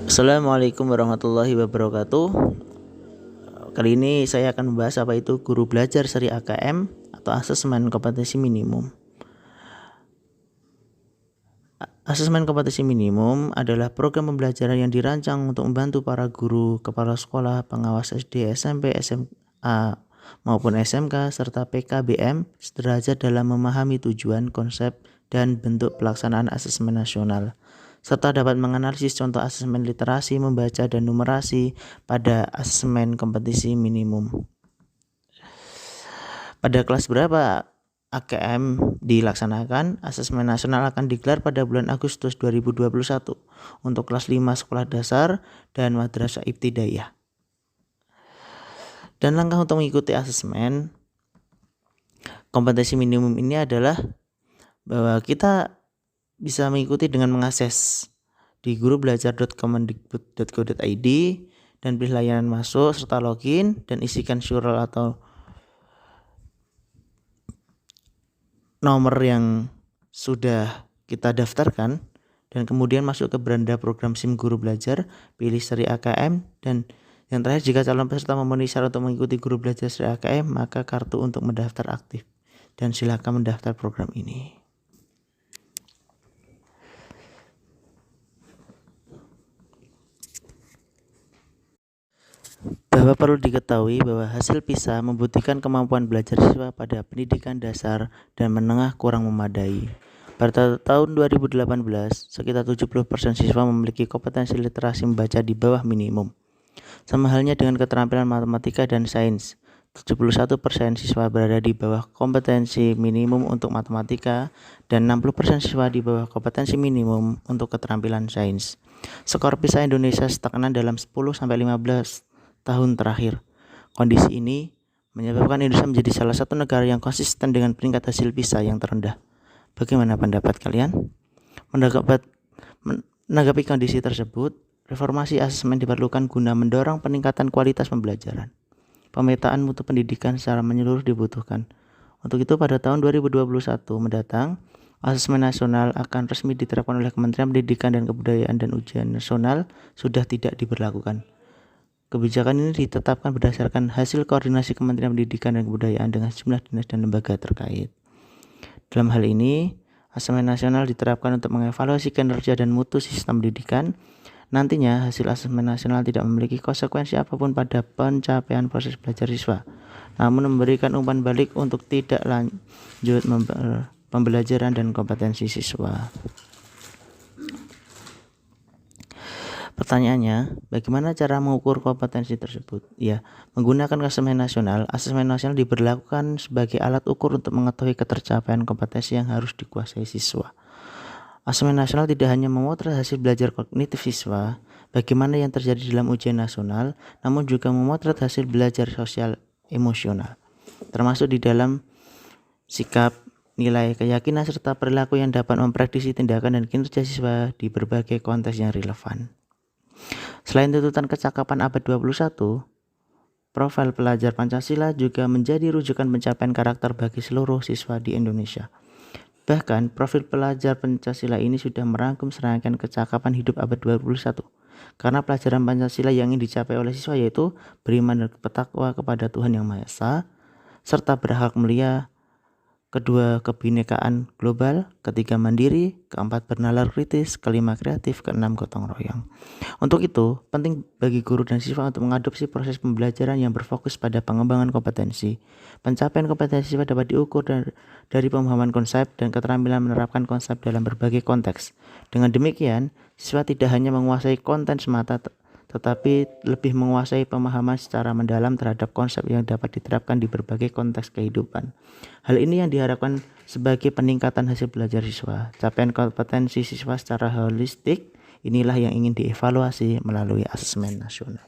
Assalamualaikum warahmatullahi wabarakatuh. Kali ini saya akan membahas apa itu guru belajar seri AKM atau asesmen kompetensi minimum. Asesmen kompetensi minimum adalah program pembelajaran yang dirancang untuk membantu para guru, kepala sekolah, pengawas SD, SMP, SMA maupun SMK serta PKBM sederajat dalam memahami tujuan, konsep, dan bentuk pelaksanaan asesmen nasional, serta dapat menganalisis contoh asesmen literasi, membaca, dan numerasi pada asesmen kompetensi minimum. Pada kelas berapa AKM dilaksanakan? Asesmen nasional akan digelar pada bulan Agustus 2021 untuk kelas 5 sekolah dasar dan madrasah ibtidaiyah. Dan langkah untuk mengikuti asesmen kompetensi minimum ini adalah bahwa kita bisa mengikuti dengan mengakses di gurubelajar.kemendikbud.go.id dan pilih layanan masuk serta login dan isikan syurel atau nomor yang sudah kita daftarkan, dan kemudian masuk ke beranda program SIM Guru Belajar, pilih seri AKM, dan yang terakhir, jika calon peserta memenuhi syarat untuk mengikuti Guru Belajar seri AKM, maka kartu untuk mendaftar aktif dan silakan mendaftar program ini. Bahwa perlu diketahui bahwa hasil PISA membuktikan kemampuan belajar siswa pada pendidikan dasar dan menengah kurang memadai. Pada tahun 2018, sekitar 70% siswa memiliki kompetensi literasi membaca di bawah minimum. Sama halnya dengan keterampilan matematika dan sains. 71% siswa berada di bawah kompetensi minimum untuk matematika dan 60% siswa di bawah kompetensi minimum untuk keterampilan sains. Skor PISA Indonesia stagnan dalam 10-15 tahun terakhir. Kondisi ini menyebabkan Indonesia menjadi salah satu negara yang konsisten dengan peringkat hasil PISA yang terendah. Bagaimana pendapat kalian? Menanggapi kondisi tersebut, reformasi asesmen diperlukan guna mendorong peningkatan kualitas pembelajaran. Pemetaan mutu pendidikan secara menyeluruh dibutuhkan. Untuk itu, pada tahun 2021 mendatang, asesmen nasional akan resmi diterapkan oleh Kementerian Pendidikan dan Kebudayaan, dan ujian nasional sudah tidak diberlakukan. Kebijakan ini ditetapkan berdasarkan hasil koordinasi Kementerian Pendidikan dan Kebudayaan dengan sejumlah dinas dan lembaga terkait. Dalam hal ini, asesmen nasional diterapkan untuk mengevaluasi kinerja dan mutu sistem pendidikan. Nantinya, hasil asesmen nasional tidak memiliki konsekuensi apapun pada pencapaian proses belajar siswa, namun memberikan umpan balik untuk tidak lanjut pembelajaran dan kompetensi siswa. Pertanyaannya, bagaimana cara mengukur kompetensi tersebut? Ya, menggunakan asesmen nasional diberlakukan sebagai alat ukur untuk mengetahui ketercapaian kompetensi yang harus dikuasai siswa. Asesmen nasional tidak hanya memotret hasil belajar kognitif siswa, bagaimana yang terjadi dalam ujian nasional, namun juga memotret hasil belajar sosial emosional, termasuk di dalam sikap, nilai, keyakinan, serta perilaku yang dapat memprediksi tindakan dan kinerja siswa di berbagai konteks yang relevan. Selain tuntutan kecakapan abad 21, profil pelajar Pancasila juga menjadi rujukan pencapaian karakter bagi seluruh siswa di Indonesia. Bahkan, profil pelajar Pancasila ini sudah merangkum serangkaian kecakapan hidup abad 21. Karena pelajaran Pancasila yang ingin dicapai oleh siswa yaitu beriman dan bertakwa kepada Tuhan Yang Maha Esa, serta berakhlak mulia, kedua kebinekaan global, ketiga mandiri, keempat bernalar kritis, kelima kreatif, keenam gotong royong. Untuk itu, penting bagi guru dan siswa untuk mengadopsi proses pembelajaran yang berfokus pada pengembangan kompetensi. Pencapaian kompetensi siswa dapat diukur dari pemahaman konsep dan keterampilan menerapkan konsep dalam berbagai konteks. Dengan demikian, siswa tidak hanya menguasai konten semata, tetapi lebih menguasai pemahaman secara mendalam terhadap konsep yang dapat diterapkan di berbagai konteks kehidupan. Hal ini yang diharapkan sebagai peningkatan hasil belajar siswa. Capaian kompetensi siswa secara holistik inilah yang ingin dievaluasi melalui asesmen nasional.